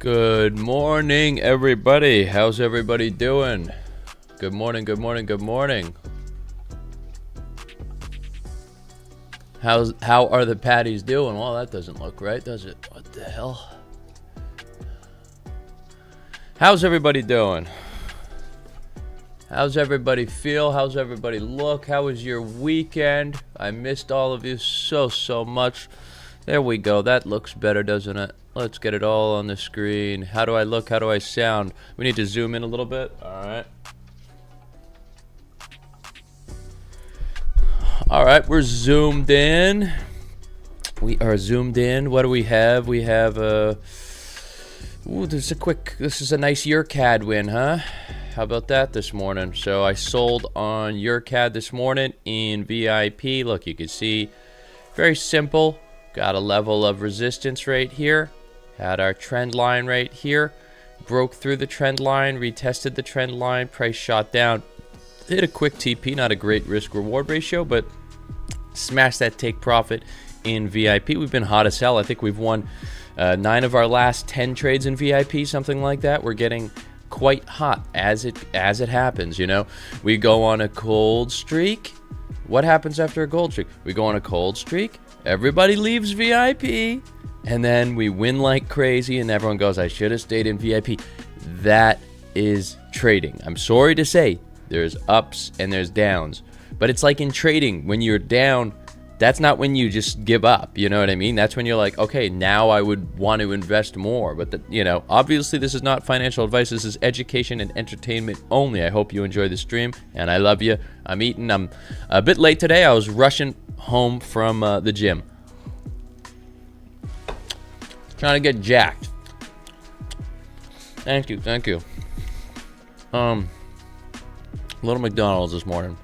Good morning, everybody. How's everybody doing? Good morning, good morning, good morning. How are the patties doing? Well, that doesn't look right, does it? What the hell? How's everybody doing? How's everybody feel? How's everybody look? How was your weekend? I missed all of you so much. There we go. That looks better, doesn't it? Let's get it all on the screen. How do I look? How do I sound? We need to zoom in a little bit. All right. All right, we're zoomed in. We are zoomed in. What do we have? We have a... Ooh, this is a nice EuroCAD win, huh? How about that this morning? So I sold on EuroCAD this morning in VIP. Look, you can see, very simple. Got a level of resistance right here. Had our trend line right here. Broke through the trend line, retested the trend line, price shot down. Hit a quick TP, not a great risk-reward ratio, but smashed that take profit in VIP. We've been hot as hell. I think we've won 9 of our last 10 trades in VIP, something like that. We're getting quite hot as it happens, you know. We go on a cold streak. What happens after a cold streak? We go on a cold streak. Everybody leaves VIP, and then we win like crazy, and everyone goes, I should have stayed in VIP. That is trading. I'm sorry to say, there's ups and there's downs. But it's like in trading, when you're down, that's not when you just give up. You know what I mean? That's when you're like, okay, now I would want to invest more. But, you know, obviously this is not financial advice. This is education and entertainment only. I hope you enjoy the stream, and I love you. I'm eating. I'm a bit late today. I was rushing home from the gym. Trying to get jacked. Thank you. Little McDonald's this morning.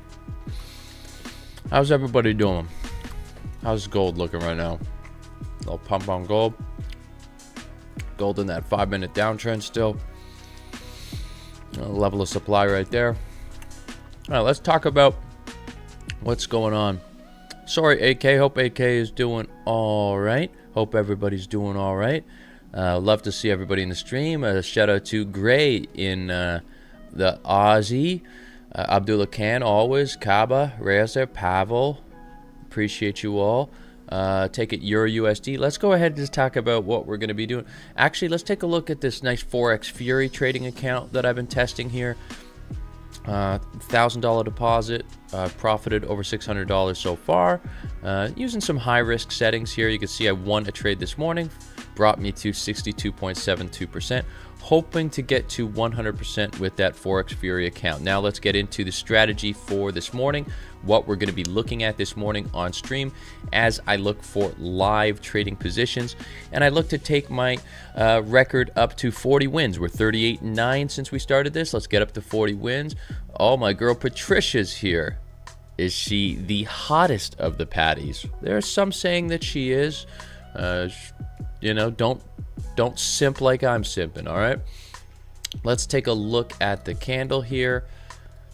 How's everybody doing? How's gold looking right now? A little pump on gold. Gold in that 5-minute downtrend still. Level of supply right there. All right, let's talk about what's going on. Sorry, AK. Hope AK is doing all right. Hope everybody's doing all right. Love to see everybody in the stream. Shout out to Gray in the Aussie. Abdullah Khan, always. Kaba, Reza, Pavel. Appreciate you all. Take it Euro USD. Let's go ahead and just talk about what we're going to be doing. Actually, let's take a look at this nice Forex Fury trading account that I've been testing here. $1,000 deposit. Profited over $600 so far. Using some high risk settings here. You can see I won a trade this morning. Brought me to 62.72%. Hoping to get to 100% with that Forex Fury account. Now let's get into the strategy for this morning. What we're going to be looking at this morning on stream as I look for live trading positions. And I look to take my record up to 40 wins. We're 38-9 since we started this. Let's get up to 40 wins. Oh, my girl Patricia's here. Is she the hottest of the patties? There are some saying that she is. You know, don't simp like I'm simping, all right? Let's take a look at the candle here.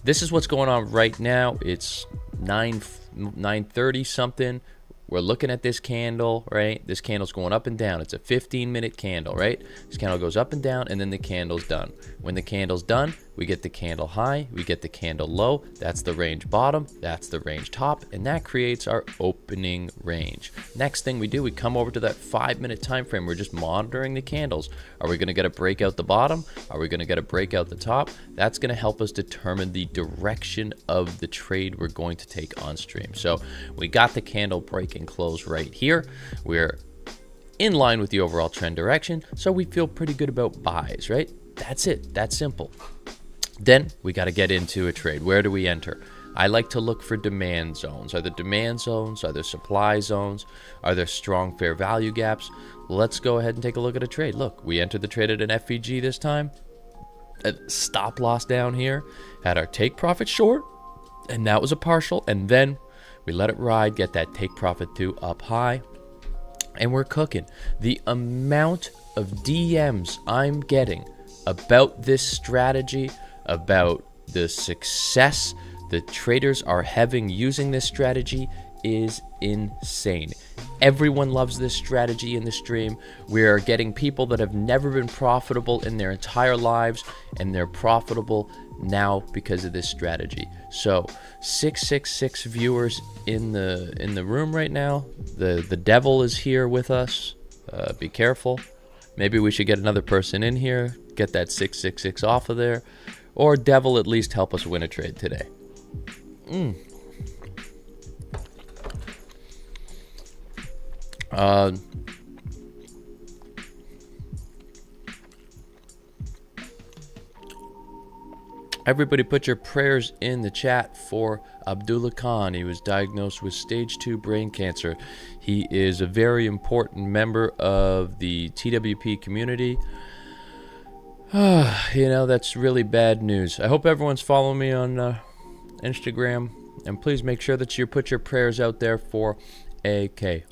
This is what's going on right now. It's 9:30 something. We're looking at this candle, right? This candle's going up and down. It's a 15-minute candle, right? This candle goes up and down, and then the candle's done. When the candle's done, we get the candle high, we get the candle low. That's the range bottom, that's the range top, and that creates our opening range. Next thing we do, we come over to that 5-minute time frame. We're just monitoring the candles. Are we going to get a breakout the bottom? Are we going to get a breakout the top? That's going to help us determine the direction of the trade we're going to take on stream. So we got the candle breaking close right here. We're in line with the overall trend direction, so we feel pretty good about buys, right? That's it. That's simple. Then we got to get into a trade. Where do we enter? I like to look for demand zones. Are there demand zones? Are there supply zones? Are there strong fair value gaps? Let's go ahead and take a look at a trade. Look, we entered the trade at an FVG this time. A stop loss down here. Had our take profit short, and that was a partial, and then we let it ride, get that take profit to up high, and we're cooking. The amount of DMs I'm getting about this strategy, about the success the traders are having using this strategy is insane. Everyone loves this strategy in the stream. We're getting people that have never been profitable in their entire lives, and they're profitable now because of this strategy. So 666 viewers in the room right now. The devil is here with us. Be careful. Maybe we should get another person in here, get that 666 off of there, or devil, at least help us win a trade today. Everybody put your prayers in the chat for Abdullah Khan. He was diagnosed with stage 2 brain cancer. He is a very important member of the TWP community. You know, that's really bad news. I hope everyone's following me on Instagram. And please make sure that you put your prayers out there for AK.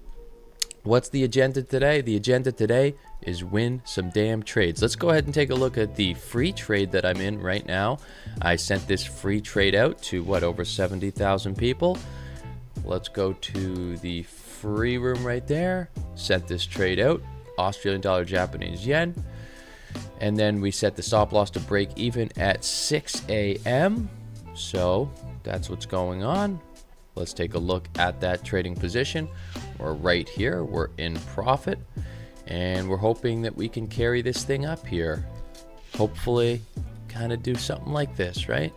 What's the agenda today? The agenda today is win some damn trades. Let's go ahead and take a look at the free trade that I'm in right now. I sent this free trade out to, over 70,000 people. Let's go to the free room right there. Sent this trade out. Australian dollar, Japanese yen. And then we set the stop loss to break even at 6 a.m. So that's what's going on. Let's take a look at that trading position. We're right here. We're in profit. And we're hoping that we can carry this thing up here. Hopefully, kind of do something like this, right?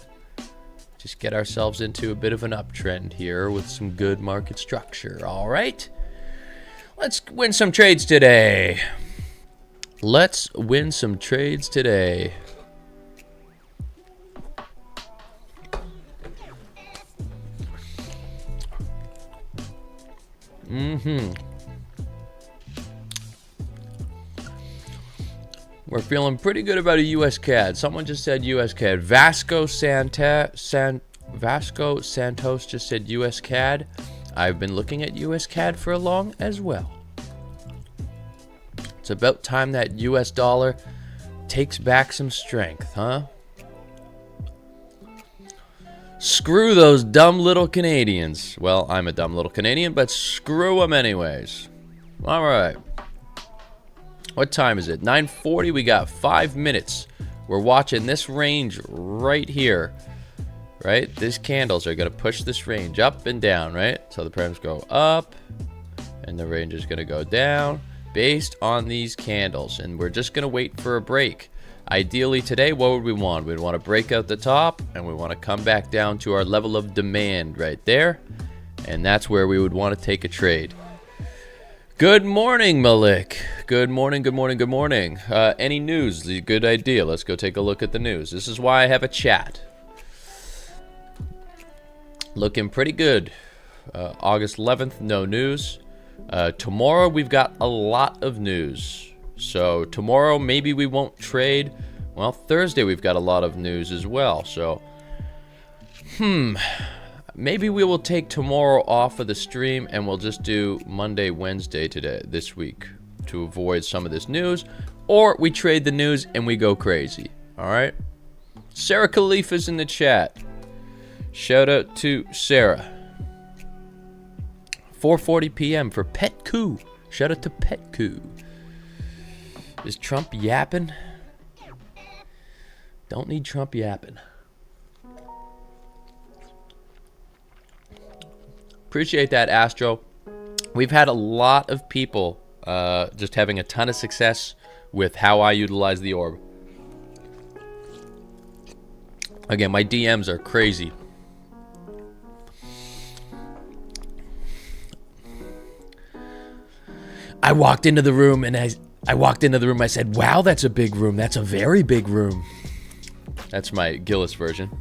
Just get ourselves into a bit of an uptrend here with some good market structure. All right. Let's win some trades today. Let's win some trades today. We're feeling pretty good about a US CAD. Someone just said US CAD. Vasco Santos just said US CAD. I've been looking at US CAD for a long as well. It's about time that US dollar takes back some strength, huh? Screw those dumb little Canadians. Well, I'm a dumb little Canadian, but screw them anyways. All right. What time is it? 9:40. We got 5 minutes. We're watching this range right here. Right? These candles are going to push this range up and down, right? So the primes go up, and the range is going to go down based on these candles. And we're just going to wait for a break. Ideally today, what would we want? We'd want to break out the top, and we want to come back down to our level of demand right there. And that's where we would want to take a trade. Good morning, Malik. Good morning, good morning, good morning. Any news? Good idea. Let's go take a look at the news. This is why I have a chat. Looking pretty good. August 11th, no news. Tomorrow, we've got a lot of news. So tomorrow, maybe we won't trade. Well, Thursday, we've got a lot of news as well. So, maybe we will take tomorrow off of the stream and we'll just do Monday, Wednesday this week to avoid some of this news. Or we trade the news and we go crazy. All right? Sarah Khalifa's in the chat. Shout out to Sarah. 4:40 p.m. for Pet Coup. Shout out to Pet Coup. Is Trump yapping? Don't need Trump yapping. Appreciate that, Astro. We've had a lot of people just having a ton of success with how I utilize the orb. Again, my DMs are crazy. I walked into the room and I said, wow, that's a big room. That's a very big room. That's my Gillis version.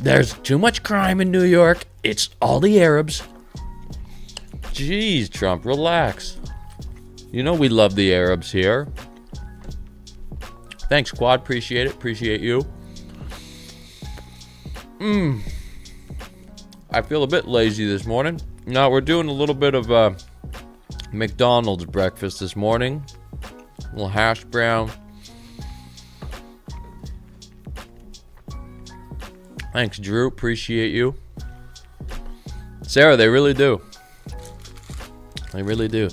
There's too much crime in New York. It's all the Arabs. Jeez, Trump, relax. You know we love the Arabs here. Thanks, Quad. Appreciate it. Appreciate you. I feel a bit lazy this morning. Now, we're doing a little bit of McDonald's breakfast this morning. A little hash brown. Thanks, Drew. Appreciate you. Sarah, they really do. They really do.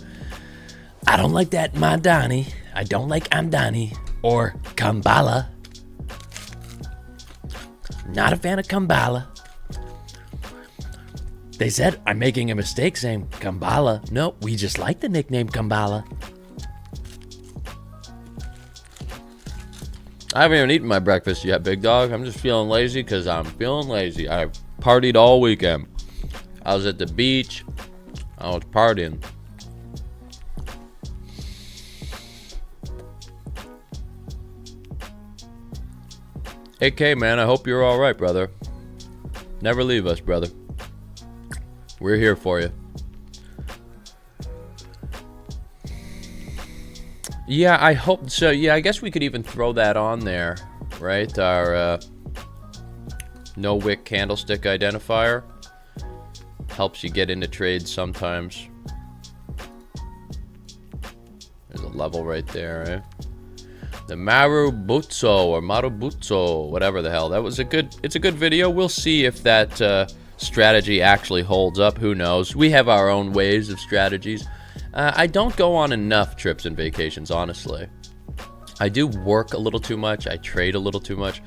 I don't like that Madani. I don't like Amdani or Kambala. Not a fan of Kambala. They said I'm making a mistake saying Kambala. No, we just like the nickname Kambala. I haven't even eaten my breakfast yet, big dog. I'm just feeling lazy because I'm feeling lazy. I partied all weekend. I was at the beach. I was partying. AK, man, I hope you're all right, brother. Never leave us, brother. We're here for you. Yeah, I hope so. Yeah, I guess we could even throw that on there, right? Our no wick candlestick identifier helps you get into trades sometimes. There's a level right there, right? The Marubutsu or Marubutsu, whatever the hell. That was it's a good video. We'll see if that strategy actually holds up. Who knows? We have our own ways of strategies. I don't go on enough trips and vacations, honestly. I do work a little too much. I trade a little too much.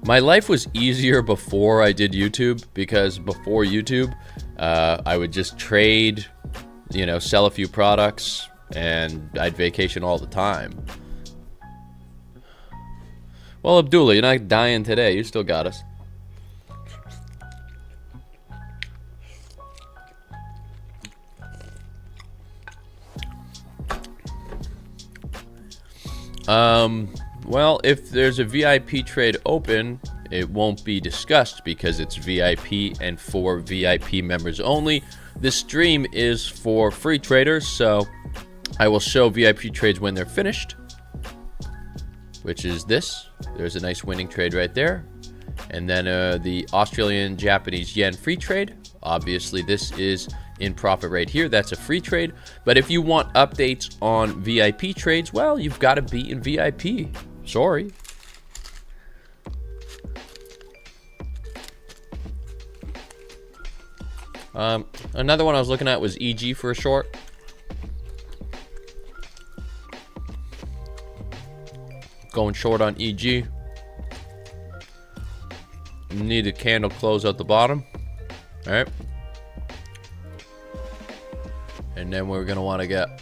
My life was easier before I did YouTube, because before YouTube, I would just trade, you know, sell a few products, and I'd vacation all the time. Well, Abdullah, you're not dying today. You still got us. Well, if there's a VIP trade open, it won't be discussed because it's VIP and for VIP members only. This stream is for free traders, so I will show VIP trades when they're finished, which is this. There's a nice winning trade right there. And then the Australian Japanese yen free trade. Obviously, this is in profit right here. That's a free trade. But if you want updates on VIP trades, well, you've got to be in VIP. Sorry. Another one I was looking at was EG for a short. Going short on EG. Need a candle close at the bottom. All right. And then we're going to want to get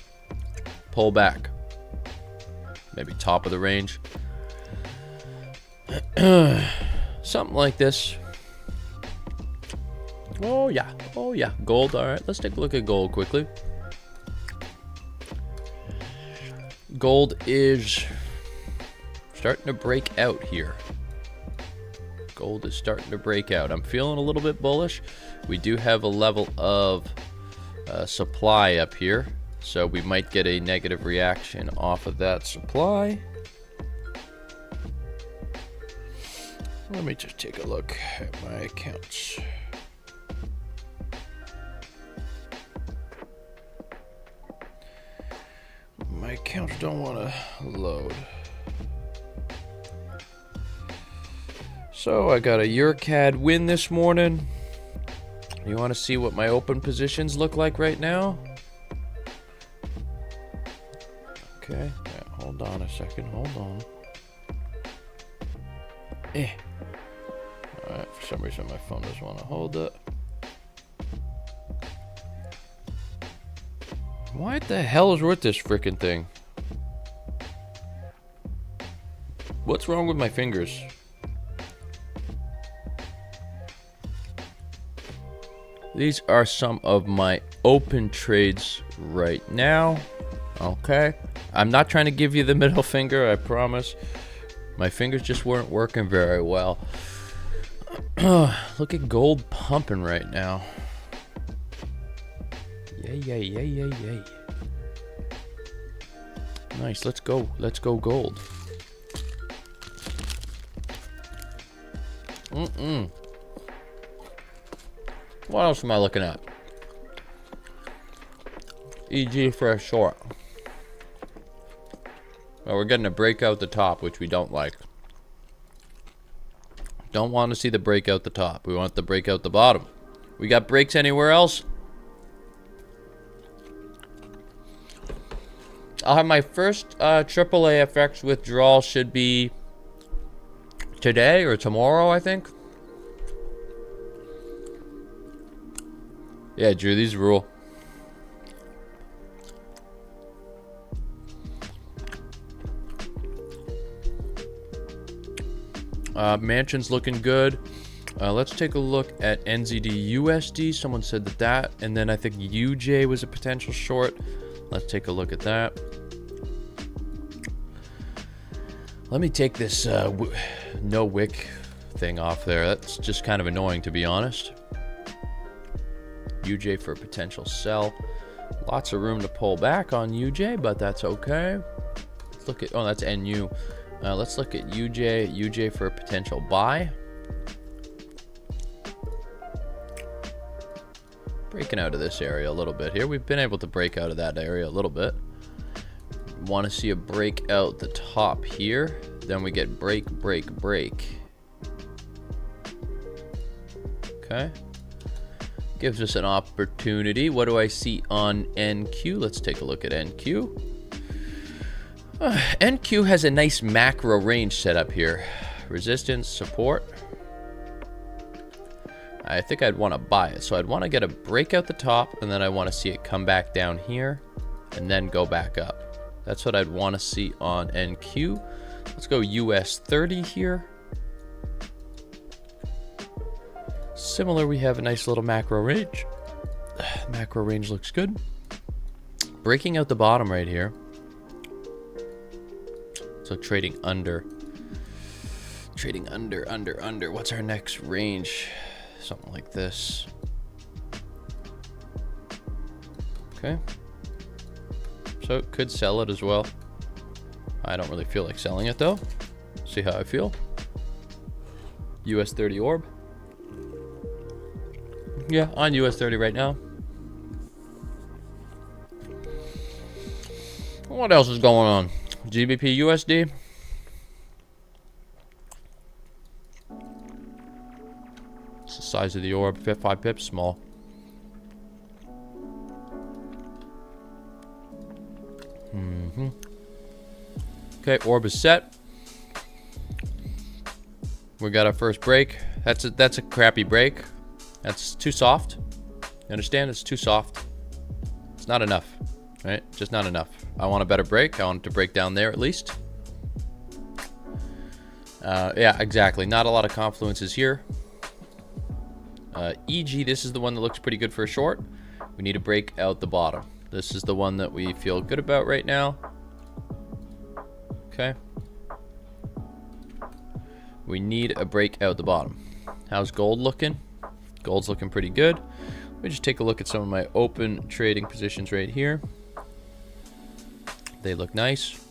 pull back. Maybe top of the range. Something like this. Oh, yeah. Oh, yeah. Gold. All right. Let's take a look at gold quickly. Gold is starting to break out here. Gold is starting to break out. I'm feeling a little bit bullish. We do have a level of supply up here, so we might get a negative reaction off of that supply. Let me just take a look at my accounts. My accounts don't want to load. So I got a EuroCAD win this morning. You want to see what my open positions look like right now? Okay, yeah, hold on a second, hold on. Alright, for some reason my phone doesn't want to hold it. What the hell is with this freaking thing? What's wrong with my fingers? These are some of my open trades right now. Okay. I'm not trying to give you the middle finger, I promise. My fingers just weren't working very well. Look at gold pumping right now. Yay, yay, yay, yay, yay. Nice, let's go. Let's go gold. What else am I looking at? EG for a short. Well, we're getting a breakout at the top, which we don't like. Don't want to see the break out the top. We want the break out the bottom. We got breaks anywhere else? I'll have my first AAA FX withdrawal should be today or tomorrow, I think. Yeah, Drew, these rule. Mansion's looking good. Let's take a look at NZD USD. Someone said that, and then I think UJ was a potential short. Let's take a look at that. Let me take this no wick thing off there. That's just kind of annoying, to be honest. UJ for a potential sell. Lots of room to pull back on UJ, but that's okay. Let's look at, oh, that's NU. Let's look at UJ. UJ for a potential buy. Breaking out of this area a little bit here. We've been able to break out of that area a little bit. Want to see a break out the top here. Then we get break, break, break. Okay. Gives us an opportunity. What do I see on NQ? Let's take a look at NQ. NQ has a nice macro range set up here. Resistance, support. I think I'd want to buy it. So I'd want to get a break out the top, and then I want to see it come back down here and then go back up. That's what I'd want to see on NQ. Let's go US 30 here. Similar, we have a nice little macro range. Macro range looks good. Breaking out the bottom right here. So trading under. Trading under. What's our next range? Something like this. Okay. So it could sell it as well. I don't really feel like selling it though. See how I feel. US 30 orb. Yeah, on US 30 right now. What else is going on? GBP USD. It's the size of the orb. 5 pips, small. Okay, orb is set. We got our first break. That's a crappy break. That's too soft. You understand? It's too soft. It's not enough, right? Just not enough. I want a better break. I want it to break down there at least. Yeah, exactly. Not a lot of confluences here. EG, this is the one that looks pretty good for a short. We need to break out the bottom. This is the one that we feel good about right now. Okay. We need a break out the bottom. How's gold looking? Gold's looking pretty good. Let me just take a look at some of my open trading positions right here. They look nice.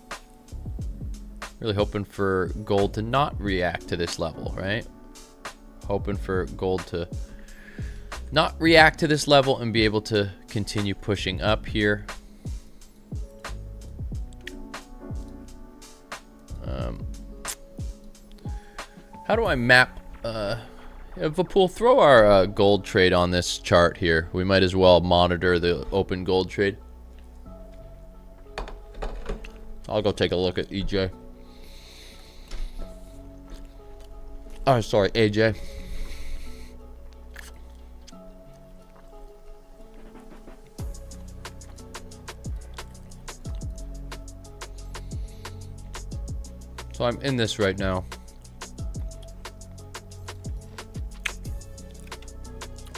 Really hoping for gold to not react to this level, right? Hoping for gold to not react to this level and be able to continue pushing up here. How do I map? If a pool, throw our gold trade on this chart here. We might as well monitor the open gold trade. I'll go take a look at EJ. Oh, sorry, AJ. So I'm in this right now.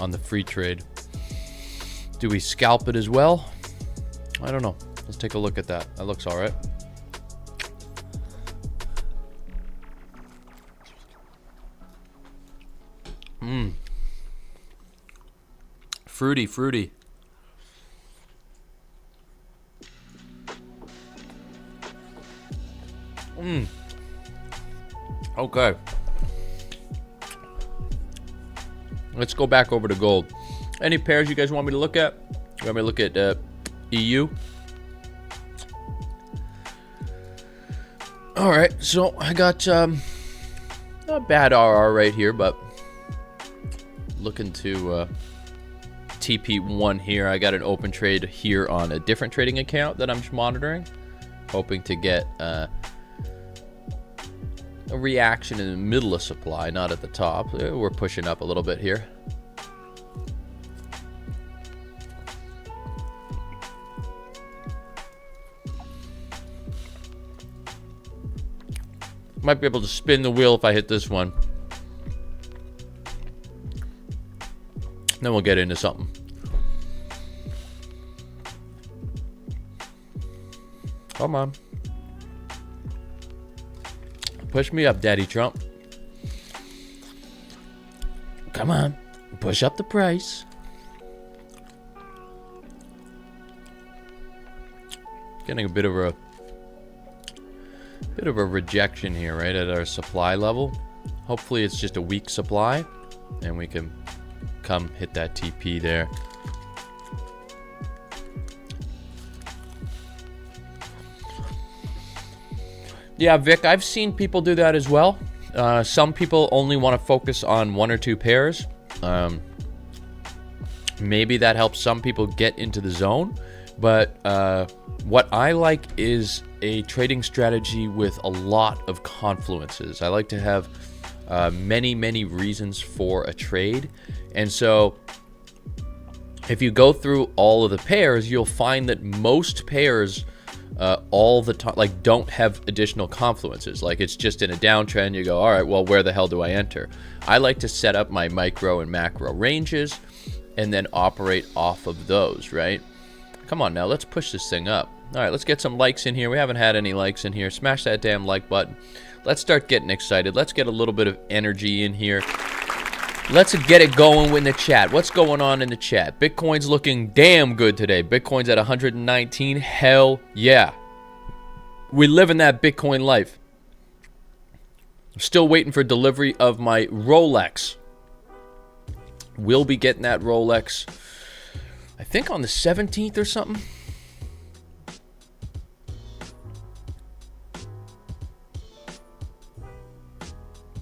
On the free trade. Do we scalp it as well? I don't know. Let's take a look at that. That looks all right. Fruity, fruity. Okay. Let's go back over to gold. Any pairs you guys want me to look at? You want me to look at EU? All right, so I got Not bad RR right here, but looking to TP1 here. I got an open trade here on a different trading account that I'm monitoring, hoping to get a reaction in the middle of supply, not at the top. We're pushing up a little bit here. Might be able to spin the wheel if I hit this one. Then we'll get into something. Come on. Push me up, Daddy Trump. Come on. Push up the price. Getting a bit of a rejection here, right, at our supply level. Hopefully it's just a weak supply and we can come hit that TP there. Yeah, Vic, I've seen people do that as well. Some people only want to focus on one or two pairs. Maybe that helps some people get into the zone. But what I like is a trading strategy with a lot of confluences. I like to have many reasons for a trade. And so if you go through all of the pairs, you'll find that most pairs all the time like don't have additional confluences. Like it's just in a downtrend, you go, all right, well, where the hell do I enter? I like to set up my micro and macro ranges and then operate off of those, right? Come on now, let's push this thing up. All right, let's get some likes in here. We haven't had any likes in here. Smash that damn like button. Let's start getting excited. Let's get a little bit of energy in here. Let's get it going in the chat. What's going on in the chat? Bitcoin's looking damn good today. Bitcoin's at 119. Hell yeah. We live in that Bitcoin life. I'm still waiting for delivery of my Rolex. We'll be getting that Rolex, I think on the 17th or something.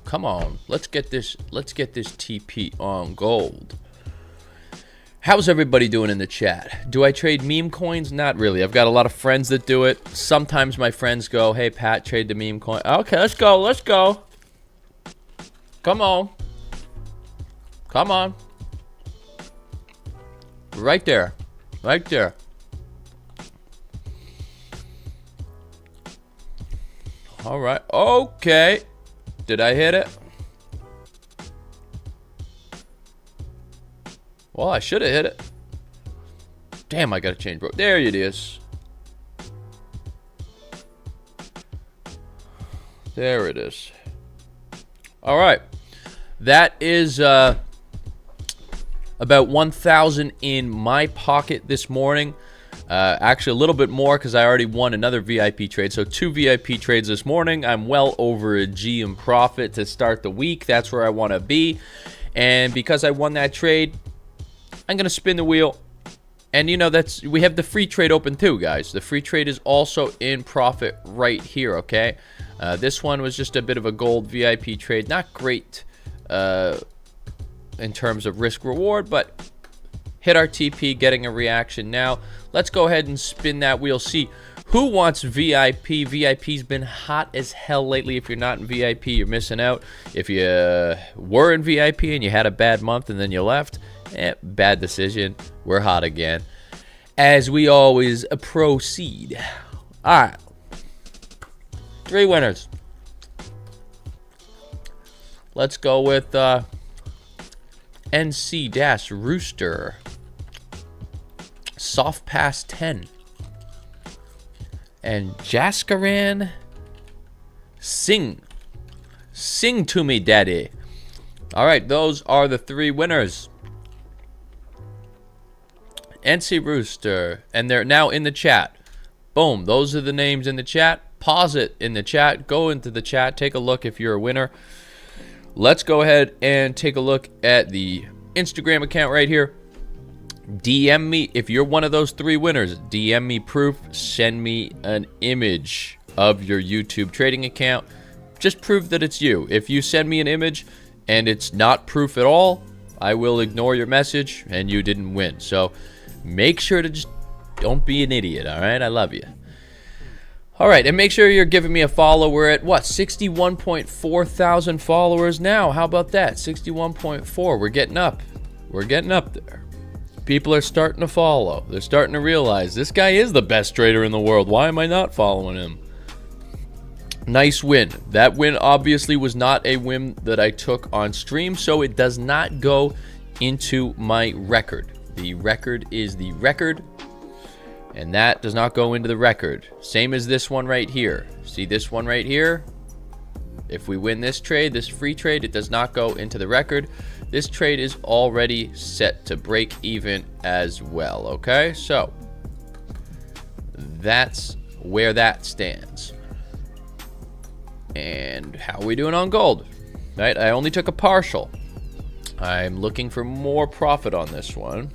Come on, let's get this TP on gold. How's everybody doing in the chat? Do I trade meme coins? Not really. I've got a lot of friends that do it. Sometimes my friends go, hey Pat, trade the meme coin. Okay, let's go. Come on. Right there. All right, okay. Did I hit it? Well, I should have hit it. Damn, I gotta change, bro. There it is. There it is. All right. That is about 1,000 in my pocket this morning. Actually, a little bit more because I already won another VIP trade. So 2 VIP trades this morning. I'm well over a G in profit to start the week. That's where I want to be. And because I won that trade, I'm going to spin the wheel. And, you know, we have the free trade open too, guys. The free trade is also in profit right here, okay? This one was just a bit of a gold VIP trade. Not great in terms of risk reward, but hit our TP, getting a reaction now. Let's go ahead and spin that wheel. See who wants VIP. VIP's been hot as hell lately. If you're not in VIP, you're missing out. If you were in VIP and you had a bad month and then you left, bad decision. We're hot again, as we always proceed. All right, 3 winners. Let's go with NC-Rooster. Soft Pass 10. And Jaskaran Sing. Sing to me, daddy. All right, those are the 3 winners. NC Rooster. And they're now in the chat. Boom. Those are the names in the chat. Pause it in the chat. Go into the chat. Take a look if you're a winner. Let's go ahead and take a look at the Instagram account right here. DM me if you're one of those 3 winners. DM me proof. Send me an image of your YouTube trading account. just prove that it's you. If you send me an image and it's not proof at all, I will ignore your message and you didn't win. So make sure to just don't be an idiot, all right? I love you. All right, and make sure you're giving me a follow. We're at, what, 61.4 thousand followers now. How about that? 61.4. We're getting up. We're getting up there. People are starting to follow. They're starting to realize this guy is the best trader in the world. Why am I not following him? Nice win. That win obviously was not a win that I took on stream, so it does not go into my record. The record is the record, and that does not go into the record. Same as this one right here. See this one right here? If we win this trade, this free trade, it does not go into the record. This trade is already set to break even as well, okay? So that's where that stands. And how are we doing on gold? Right, I only took a partial. I'm looking for more profit on this one.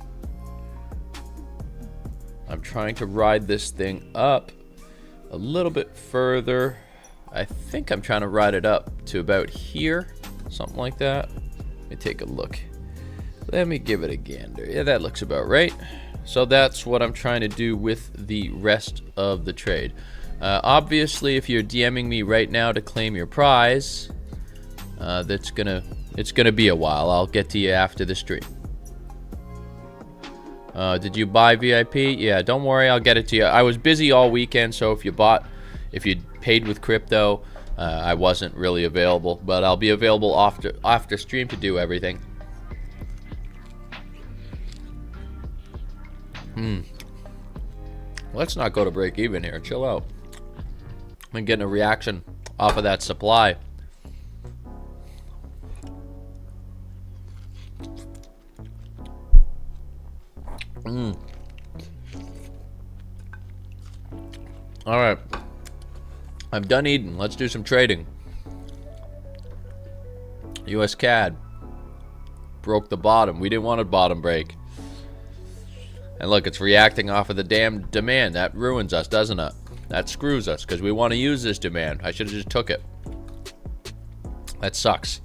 I'm trying to ride this thing up a little bit further. I think I'm trying to ride it up to about here, something like that. Let me take a look. Let me give it a gander. Yeah, that looks about right. So that's what I'm trying to do with the rest of the trade. Obviously, if you're DMing me right now to claim your prize, it's gonna be a while. I'll get to you after the stream. Did you buy VIP? Yeah, don't worry, I'll get it to you. I was busy all weekend, so if you paid with crypto, I wasn't really available, but I'll be available after stream to do everything. Let's not go to break even here. Chill out. I'm getting a reaction off of that supply. All right, I'm done eating. Let's do some trading. US CAD broke the bottom. We didn't want a bottom break. And look, it's reacting off of the damn demand. That ruins us, doesn't it? That screws us because we want to use this demand. I should have just took it. That sucks.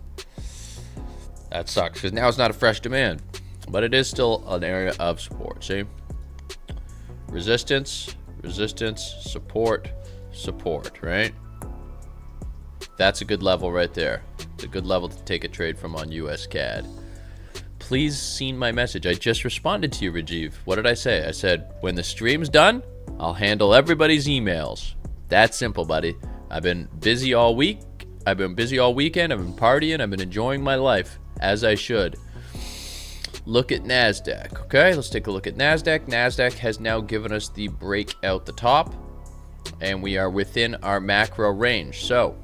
That sucks because now it's not a fresh demand. But it is still an area of support. See? Resistance, resistance, support, support, right? That's a good level right there. It's a good level to take a trade from on US CAD. Please seen my message. I just responded to you, Rajiv. What did I say? I said, when the stream's done, I'll handle everybody's emails. That simple, buddy. I've been busy all week. I've been busy all weekend. I've been partying. I've been enjoying my life, as I should. Look at Nasdaq. Okay, let's take a look at Nasdaq. Nasdaq has now given us the break out the top, and we are within our macro range. So,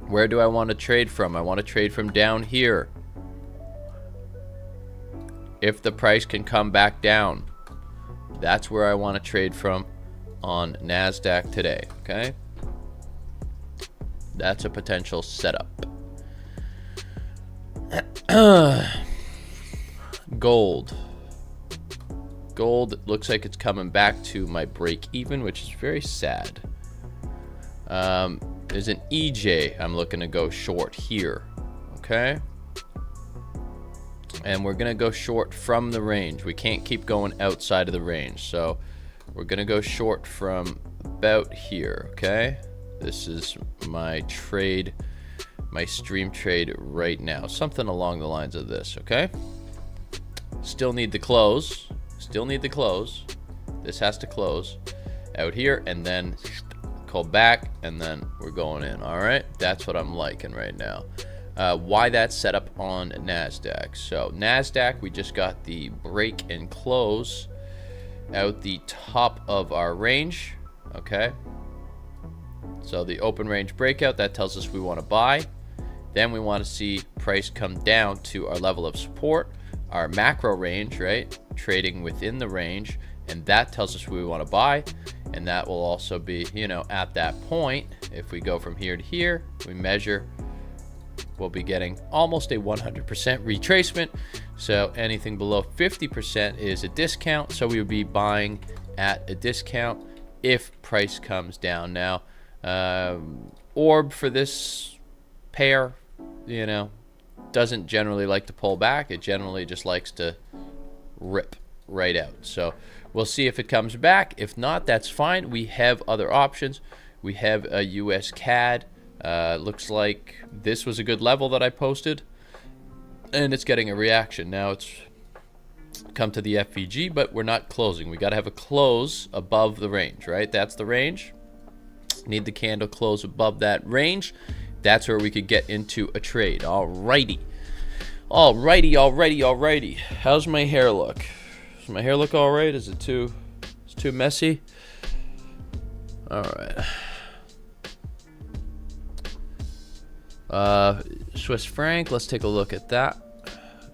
where do I want to trade from? I want to trade from down here. If the price can come back down, that's where I want to trade from on Nasdaq today, okay? That's a potential setup. Gold. Gold looks like it's coming back to my break even, which is very sad. There's an EJ I'm looking to go short here, okay? And we're gonna go short from the range. We can't keep going outside of the range, so we're gonna go short from about here, okay? This is my trade, my stream trade right now, something along the lines of this, okay? Still need the close, still need the close. This has to close out here and then call back, and then we're going in. All right, that's what I'm liking right now. Why that's set up on Nasdaq? So Nasdaq, we just got the break and close out the top of our range. Okay, so the open range breakout, that tells us we want to buy. Then we want to see price come down to our level of support, our macro range, right? Trading within the range, and that tells us we want to buy. And that will also be, you know, at that point, if we go from here to here, we measure, we'll be getting almost a 100% retracement. So anything below 50% is a discount. So we would be buying at a discount if price comes down. Now, Orb for this pair, you know, doesn't generally like to pull back. It generally just likes to rip right out. So we'll see if it comes back. If not, that's fine. We have other options. We have a US CAD. Looks like this was a good level that I posted, and it's getting a reaction. Now it's come to the FVG, but we're not closing. We got to have a close above the range, right? That's the range. Need the candle close above that range. That's where we could get into a trade. Alrighty. How's my hair look? Does my hair look alright? Is it too messy? Alright. Swiss franc, let's take a look at that.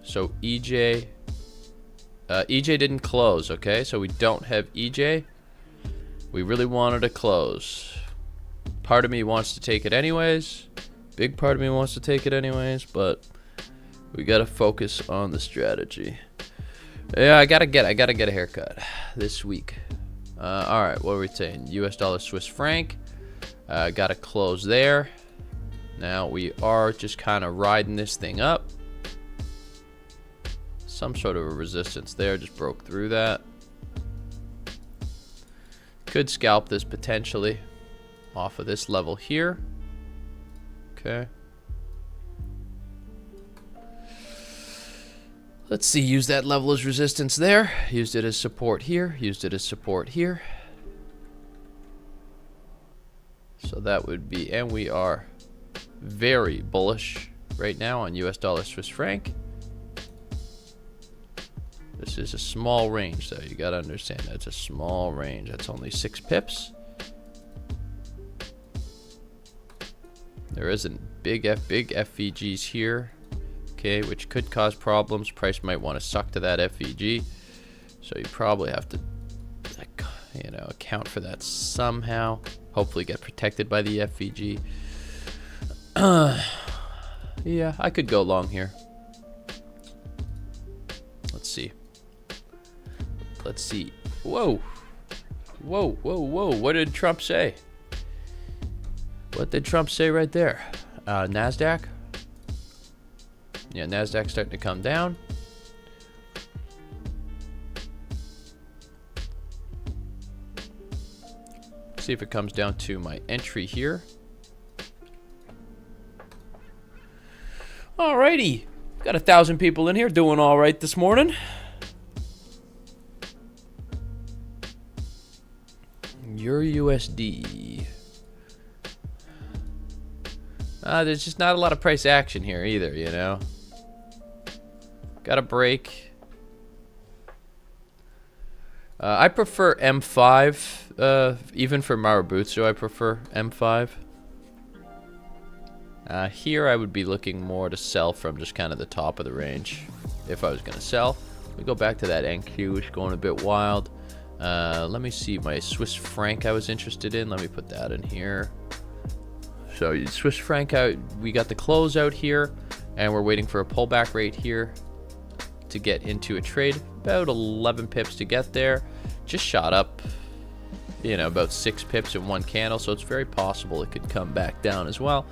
So EJ didn't close, okay? So we don't have EJ. We really wanted to close. Part of me wants to take it anyways. Big part of me wants to take it anyways, but we gotta focus on the strategy. Yeah, I gotta get a haircut this week. All right, what are we saying? US dollar, Swiss franc. Gotta close there. Now we are just kind of riding this thing up. Some sort of a resistance there, just broke through that. Could scalp this potentially off of this level here. Okay. Let's see, use that level as resistance there. Used it as support here. Used it as support here. So that would be, and we are very bullish right now on US dollar, Swiss franc. This is a small range though. You gotta understand that's a small range. That's only 6 pips. There isn't big FVGs here, okay, which could cause problems. Price might want to suck to that FVG, so you probably have to, you know, account for that somehow. Hopefully get protected by the FVG. Yeah, I could go long here. Let's see. Let's see. Whoa. What did Trump say? What did Trump say right there? Nasdaq? Yeah, Nasdaq's starting to come down. See if it comes down to my entry here. Alrighty. Got 1,000 people in here doing all right this morning. Euro USD. There's just not a lot of price action here either, you know. Got a break. I prefer M5. Even for Marabutsu, I prefer M5. Here I would be looking more to sell from just kind of the top of the range if I was going to sell. Let me go back to that NQ. It's going a bit wild. Let me see my Swiss franc I was interested in. Let me put that in here. So Swiss franc out, we got the close out here, and we're waiting for a pullback right here to get into a trade. About 11 pips to get there. Just shot up, you know, about 6 pips in one candle, so it's very possible it could come back down as well.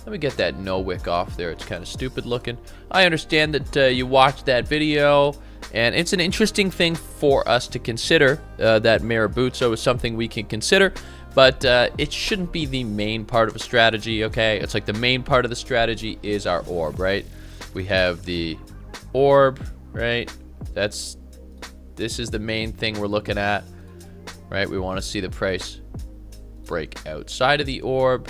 Let me get that no wick off there. It's kind of stupid looking. I understand that you watched that video, and it's an interesting thing for us to consider. That Marabutsu is something we can consider, but it shouldn't be the main part of a strategy, okay? It's like the main part of the strategy is our orb, right? We have the orb, right? This is the main thing we're looking at, right? We want to see the price break outside of the orb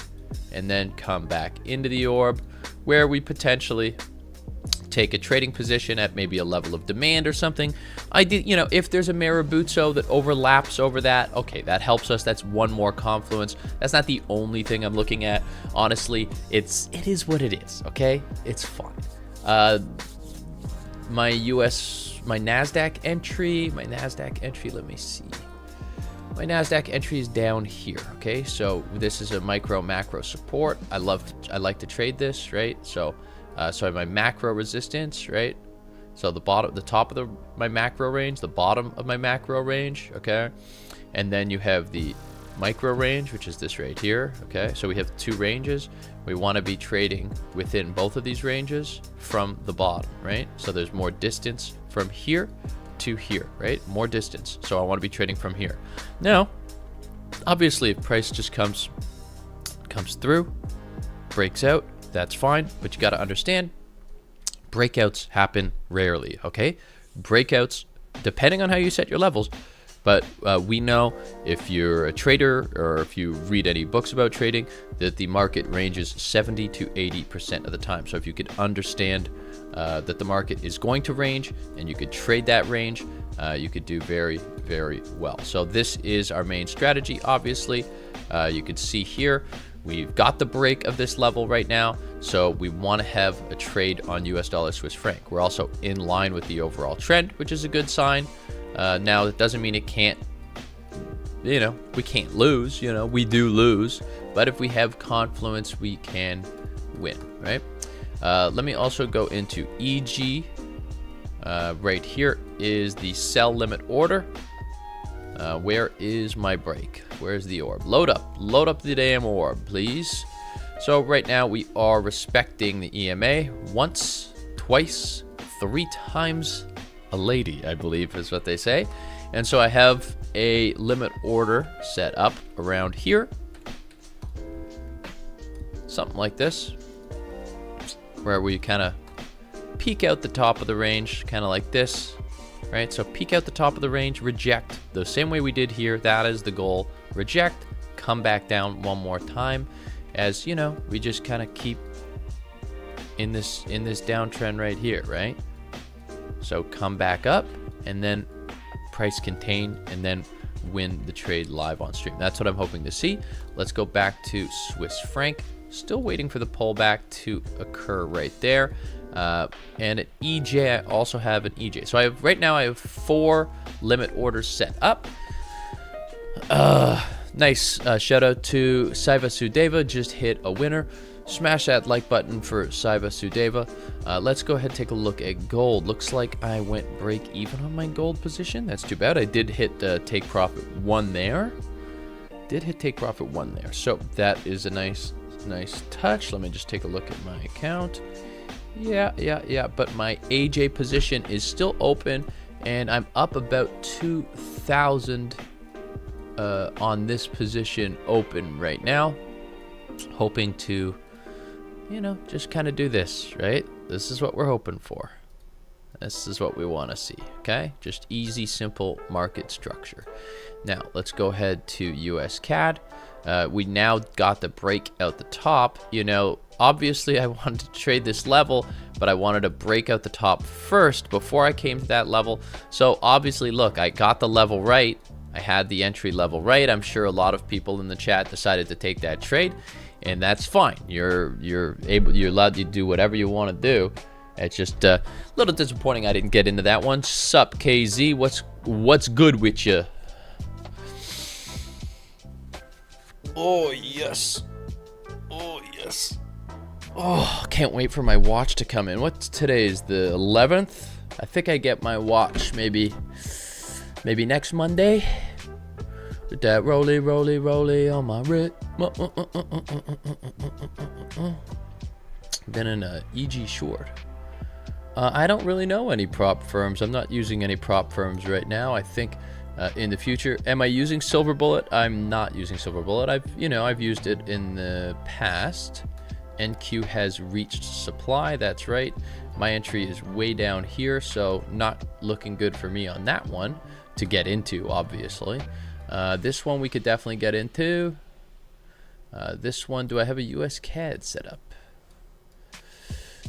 and then come back into the orb, where we potentially take a trading position at maybe a level of demand or something. You know, if there's a Marabutsu that overlaps over that, okay, that helps us. That's one more confluence. That's not the only thing I'm looking at. Honestly, it is what it is, okay? It's fine. My Nasdaq entry, let me see. My Nasdaq entry is down here, okay? So this is a micro macro support. I like to trade this, right? So my macro resistance, right? So the top of my macro range, the bottom of my macro range, okay? And then you have the micro range, which is this right here. Okay, so we have two ranges. We want to be trading within both of these ranges from the bottom, right? So there's more distance from here to here, right? More distance. So I want to be trading from here. Now, obviously, if price just comes through, breaks out, that's fine. But you got to understand, breakouts happen rarely, okay? Breakouts, depending on how you set your levels, but we know if you're a trader or if you read any books about trading, that the market ranges 70 to 80% of the time. So if you could understand that the market is going to range and you could trade that range, you could do very, very well. So this is our main strategy. Obviously, you could see here, we've got the break of this level right now. So we want to have a trade on US dollar Swiss franc. We're also in line with the overall trend, which is a good sign. Now, that doesn't mean it can't, we can't lose, we do lose, but if we have confluence, we can win, right? Let me also go into EG. Right here is the sell limit order. Where is my break? Where's the orb? Load up the damn orb, please. So right now we are respecting the EMA once, twice, 3 times a lady, I believe is what they say. And so I have a limit order set up around here. Something like this, where we kind of peek out the top of the range, kind of like this, right? So peek out the top of the range, reject, the same way we did here. That is the goal. Reject, come back down one more time, as we just kind of keep in this downtrend right here, right? So come back up and then price contain and then win the trade live on stream. That's what I'm hoping to see. Let's go back to Swiss franc. Still waiting for the pullback to occur right there. And at EJ, I also have an EJ. So right now I have 4 limit orders set up. Nice shout out to Saiva Sudeva, just hit a winner. Smash that like button for Saiva Sudeva. Let's go ahead and take a look at gold. Looks like I went break even on my gold position. That's too bad. I did hit take profit 1 there. So that is a nice touch. Let me just take a look at my account. Yeah. But my AJ position is still open, and I'm up about 2,000 on this position open right now. Hoping to, just kind of do this, right? This is what we're hoping for. This is what we want to see, okay? Just easy, simple market structure. Now, let's go ahead to US CAD. We now got the break out the top. Obviously I wanted to trade this level, but I wanted to break out the top first before I came to that level. So obviously, look, I got the level right. I had the entry level right. I'm sure a lot of people in the chat decided to take that trade, and that's fine. You're allowed to do whatever you want to do. It's just a little disappointing I didn't get into that one. Sup, KZ? What's good with you? Oh yes. Oh, can't wait for my watch to come in. What's today's the 11th? I think I get my watch maybe next Monday. With that roly on my wrist. Been in a EG short. I don't really know any prop firms. I'm not using any prop firms right now. I think in the future, am I using Silver Bullet? I'm not using Silver Bullet. I've used it in the past. NQ has reached supply. That's right. My entry is way down here, so not looking good for me on that one to get into, obviously. This one we could definitely get into. This one, do I have a US CAD set up?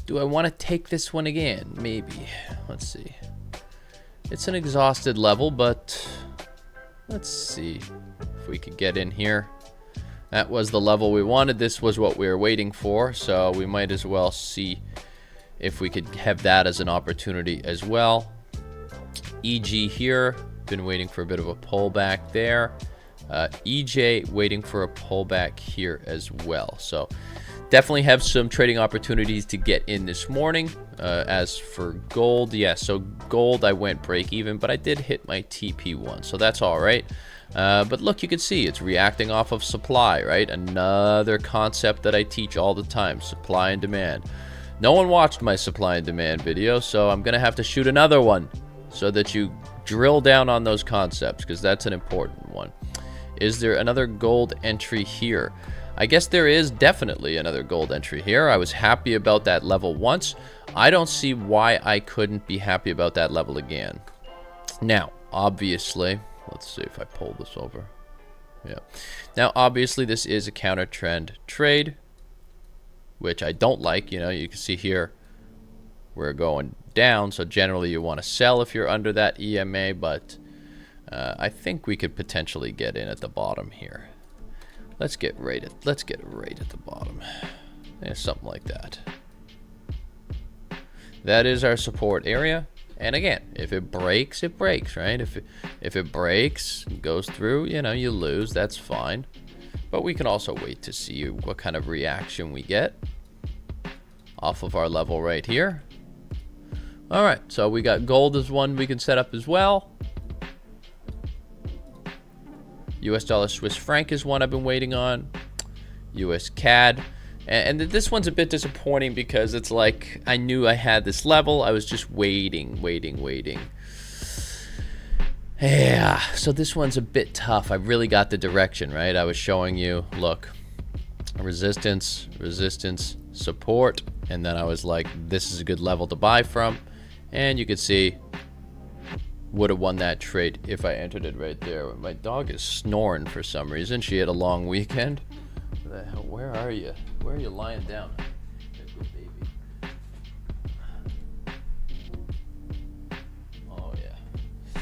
Do I want to take this one again? Maybe. Let's see. It's an exhausted level, but let's see if we could get in here. That was the level we wanted. This was what we were waiting for, so we might as well see if we could have that as an opportunity as well. EG here, been waiting for a bit of a pullback there. EJ waiting for a pullback here as well. So definitely have some trading opportunities to get in this morning. As for gold, yeah, so gold I went break even, but I did hit my TP1, so that's all right. But look, you can see it's reacting off of supply, right? Another concept that I teach all the time, supply and demand. No one watched my supply and demand video, so I'm going to have to shoot another one so that you drill down on those concepts, because that's an important one. Is there another gold entry here? I guess there is definitely another gold entry here. I was happy about that level once. I don't see why I couldn't be happy about that level again. Now, obviously, let's see if I pull this over. Yeah. Now, obviously, this is a counter trend trade, which I don't like. You know, you can see here we're going down, so generally you want to sell if you're under that EMA, but I think we could potentially get in at the bottom here. Let's get right at the bottom. Yeah, something like that. That is our support area. And again, if it breaks, it breaks, right? If it breaks, goes through, you know, you lose, that's fine. But we can also wait to see what kind of reaction we get off of our level right here. All right, so we got gold as one we can set up as well. US dollar Swiss franc is one I've been waiting on. US CAD. And this one's a bit disappointing because it's like I knew I had this level. I was just waiting. Yeah, so this one's a bit tough. I really got the direction, right? I was showing you, look, resistance, support. And then I was like, this is a good level to buy from. And you could see, would have won that trade if I entered it right there. My dog is snoring for some reason. She had a long weekend. Where are you? Where are you lying down? Good baby. Oh yeah.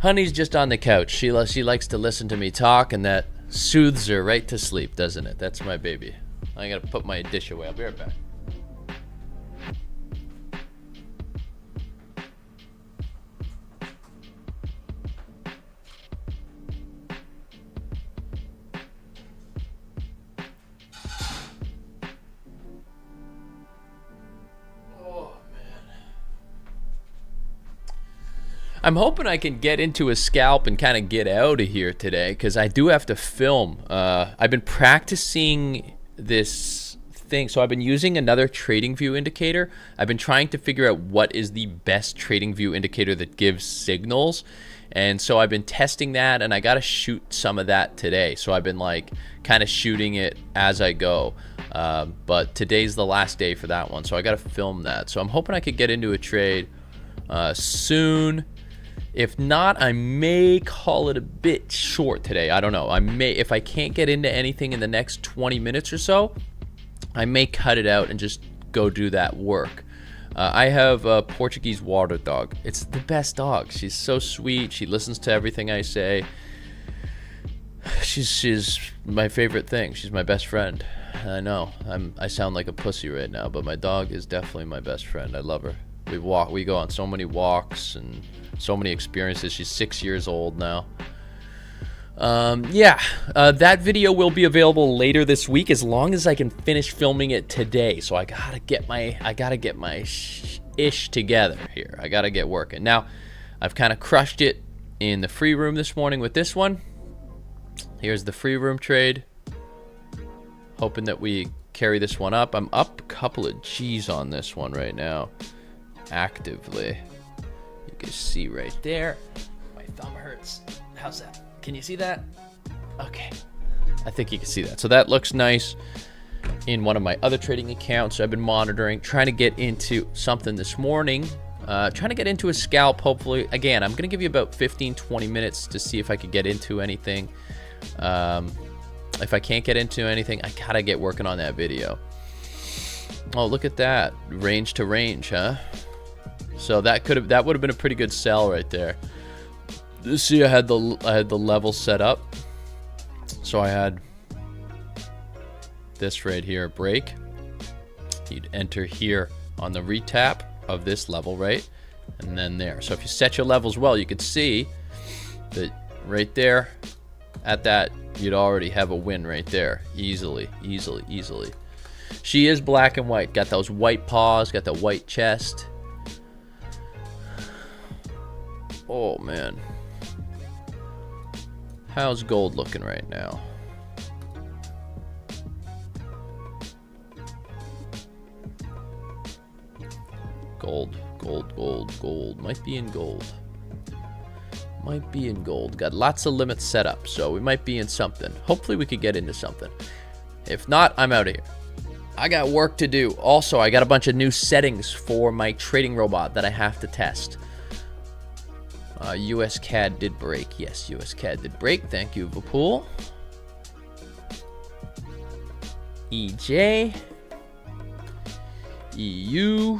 Honey's just on the couch. She likes to listen to me talk, and that soothes her right to sleep, doesn't it? That's my baby. I gotta put my dish away. I'll be right back. I'm hoping I can get into a scalp and kind of get out of here today, because I do have to film. I've been practicing this thing. So I've been using another trading view indicator. I've been trying to figure out what is the best trading view indicator that gives signals. And so I've been testing that, and I got to shoot some of that today. So I've been like kind of shooting it as I go. But today's the last day for that one. So I got to film that. So I'm hoping I could get into a trade soon. If not, I may call it a bit short today. I don't know. I may, if I can't get into anything in the next 20 minutes or so, I may cut it out and just go do that work. I have a Portuguese water dog. It's the best dog. She's so sweet. She listens to everything I say. She's my favorite thing. She's my best friend. I know I sound like a pussy right now, but my dog is definitely my best friend. I love her. We go on so many walks and so many experiences. She's 6 years old now. That video will be available later this week, as long as I can finish filming it today. So I gotta get my ish together here. I gotta get working. Now, I've kind of crushed it in the free room this morning with this one. Here's the free room trade. Hoping that we carry this one up. I'm up a couple of G's on this one right now, actively. You can see right there. My thumb hurts. How's that? Can you see that? Okay. I think you can see that. So that looks nice in one of my other trading accounts I've been monitoring, trying to get into something this morning. Trying to get into a scalp, hopefully. Again, I'm going to give you about 15-20 minutes to see if I could get into anything. If I can't get into anything, I gotta get working on that video. Oh, look at that. Range to range, huh? So that would have been a pretty good sell right there. See, I had the level set up. So I had this right here, break. You'd enter here on the retap of this level, right? And then there. So if you set your levels well, you could see that right there at that, you'd already have a win right there. Easily. She is black and white. Got those white paws, got the white chest. Oh, man. How's gold looking right now? Gold. Might be in gold. Might be in gold. Got lots of limits set up, so we might be in something. Hopefully we could get into something. If not, I'm out of here. I got work to do. Also, I got a bunch of new settings for my trading robot that I have to test. US CAD did break. Yes, US CAD did break. Thank you, Vapul. EJ. EU.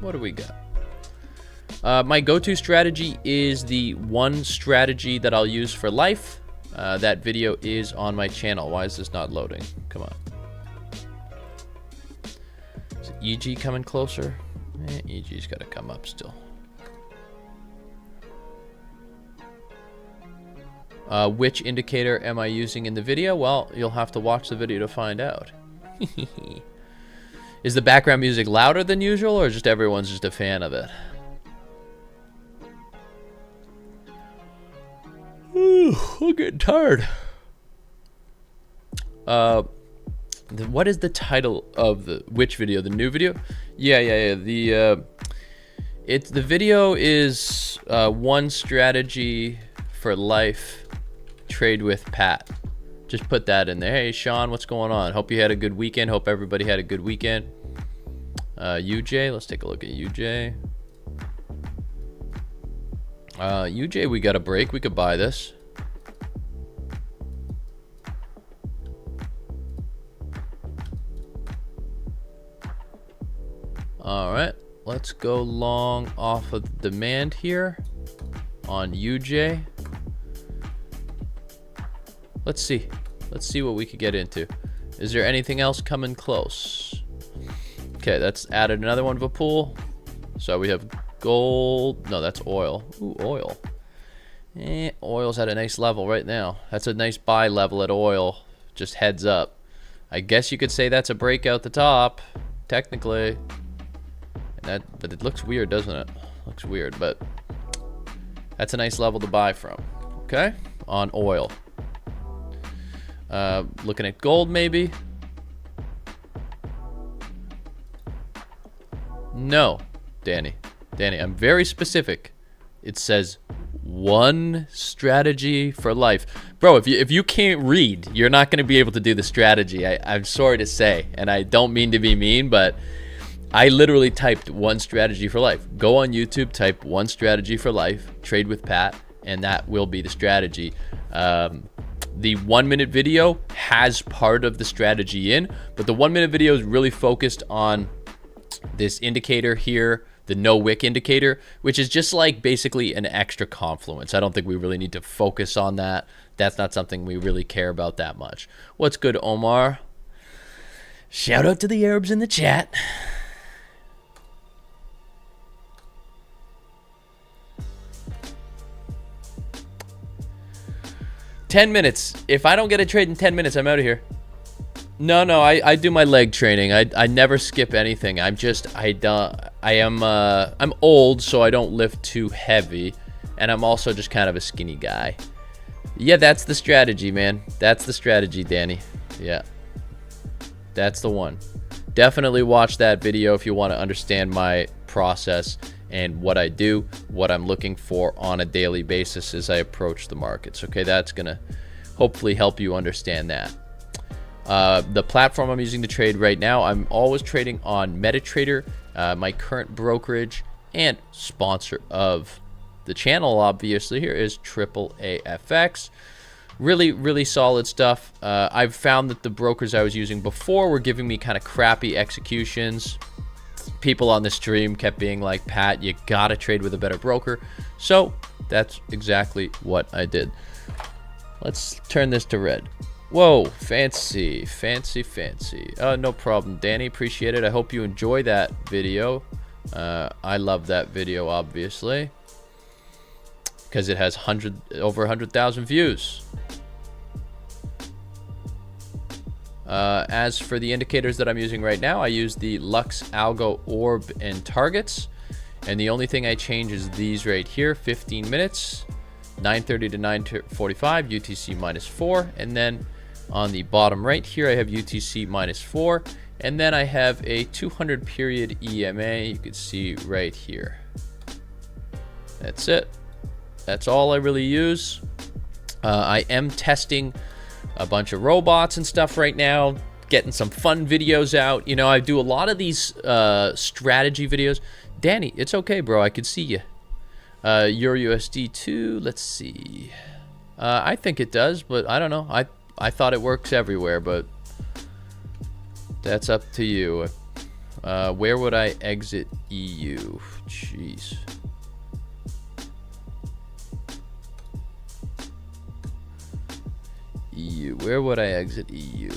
What do we got? My go-to strategy is the one strategy that I'll use for life. That video is on my channel. Why is this not loading? Come on. Is EG coming closer? EG's got to come up still. Which indicator am I using in the video? Well, you'll have to watch the video to find out. Is the background music louder than usual, or just everyone's just a fan of it? Ooh, I'm getting tired. What is the title of which video? The new video? Yeah. The video is one strategy for life. Trade with Pat. Just put that in there. Hey, Sean, what's going on? Hope you had a good weekend. Hope everybody had a good weekend. UJ, let's take a look at UJ. UJ, we got a break. We could buy this. All right, let's go long off of the demand here on UJ. Let's see what we could get into. Is there anything else coming close? Okay, that's added another one of a pool. So we have gold. No, that's oil. Ooh, oil. Oil's at a nice level right now. That's a nice buy level at oil. Just heads up. I guess you could say that's a breakout the top, technically. But it looks weird, doesn't it? Looks weird, but that's a nice level to buy from. Okay, on oil. Looking at gold, maybe. No, Danny, I'm very specific. It says one strategy for life, bro. If you can't read, you're not going to be able to do the strategy. I'm sorry to say, and I don't mean to be mean, but I literally typed one strategy for life. Go on YouTube, type one strategy for life, trade with Pat, and that will be the strategy. The 1 minute video has part of the strategy in, but the 1 minute video is really focused on this indicator here, the no wick indicator, which is just like basically an extra confluence. I don't think we really need to focus on that. That's not something we really care about that much. What's good, Omar? Shout out to the Arabs in the chat. $10 minutes. If I don't get a trade in 10 minutes, I'm out of here. No, I do my leg training. I never skip anything. I'm old, so I don't lift too heavy, and I'm also just kind of a skinny guy. Yeah, that's the strategy, man. That's the strategy, Danny. Yeah, that's the one. Definitely watch that video if you want to understand my process and what I do, what I'm looking for on a daily basis as I approach the markets. Okay, that's gonna hopefully help you understand that. The platform I'm using to trade right now, I'm always trading on MetaTrader, my current brokerage and sponsor of the channel, obviously, here is AAAFX. Really solid stuff. I've found that the brokers I was using before were giving me kind of crappy executions. People on the stream kept being like, Pat, you gotta trade with a better broker. So that's exactly what I did. Let's turn this to red. Whoa, fancy. No problem, Danny. Appreciate it. I hope you enjoy that video. I love that video, obviously, because it has over 100,000 views. As for the indicators that I'm using right now, I use the Lux, Algo, Orb, and Targets. And the only thing I change is these right here, 15 minutes, 9:30 to 9:45, UTC -4. And then on the bottom right here, I have UTC -4. And then I have a 200 period EMA, you can see right here. That's it. That's all I really use. I am testing a bunch of robots and stuff right now, getting some fun videos out. You know, I do a lot of these strategy videos. Danny, it's okay, bro. I can see you. Euro USD 2. Let's see. I think it does, but I don't know. I thought it works everywhere, but that's up to you. Where would I exit EU? Jeez. EU. Where would I exit EU?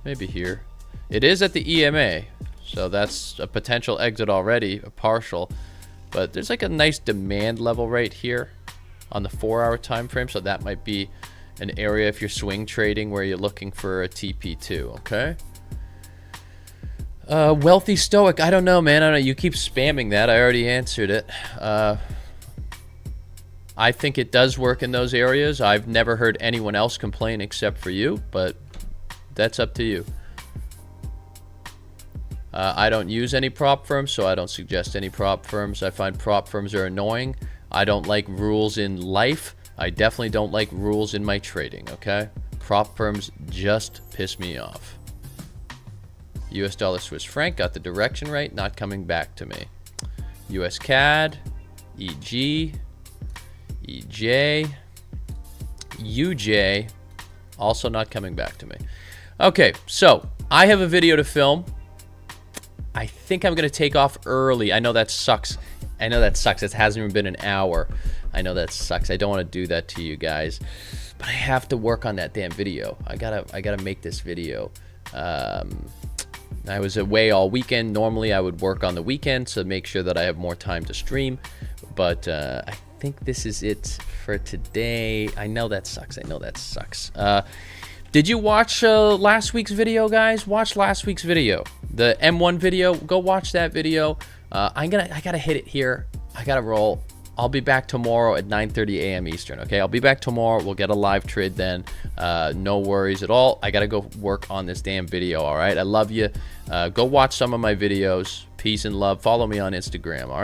Maybe here. It is at the EMA, so that's a potential exit already, a partial. But there's like a nice demand level right here on the 4-hour time frame, so that might be an area if you're swing trading where you're looking for a TP2. Okay. Wealthy Stoic. I don't know, man. I don't know. You keep spamming that. I already answered it. I think it does work in those areas. I've never heard anyone else complain except for you, but that's up to you. I don't use any prop firms, so I don't suggest any prop firms. I find prop firms are annoying. I don't like rules in life. I definitely don't like rules in my trading, okay? Prop firms just piss me off. US dollar Swiss franc, got the direction right, not coming back to me. US CAD, EG, EJ, UJ, also not coming back to me. Okay, so I have a video to film. I think I'm going to take off early. I know that sucks. I know that sucks. It hasn't even been an hour. I know that sucks. I don't want to do that to you guys, but I have to work on that damn video. I gotta make this video. I was away all weekend. Normally I would work on the weekend to make sure that I have more time to stream, but I think this is it for today. I know that sucks. I know that sucks. Did you watch last week's video, guys? Watch last week's video, the M1 video. Go watch that video. I gotta hit it here. I gotta roll. I'll be back tomorrow at 9:30 a.m. Eastern. Okay, I'll be back tomorrow. We'll get a live trade then. No worries at all. I gotta go work on this damn video. All right. I love you. Go watch some of my videos. Peace and love. Follow me on Instagram. All right.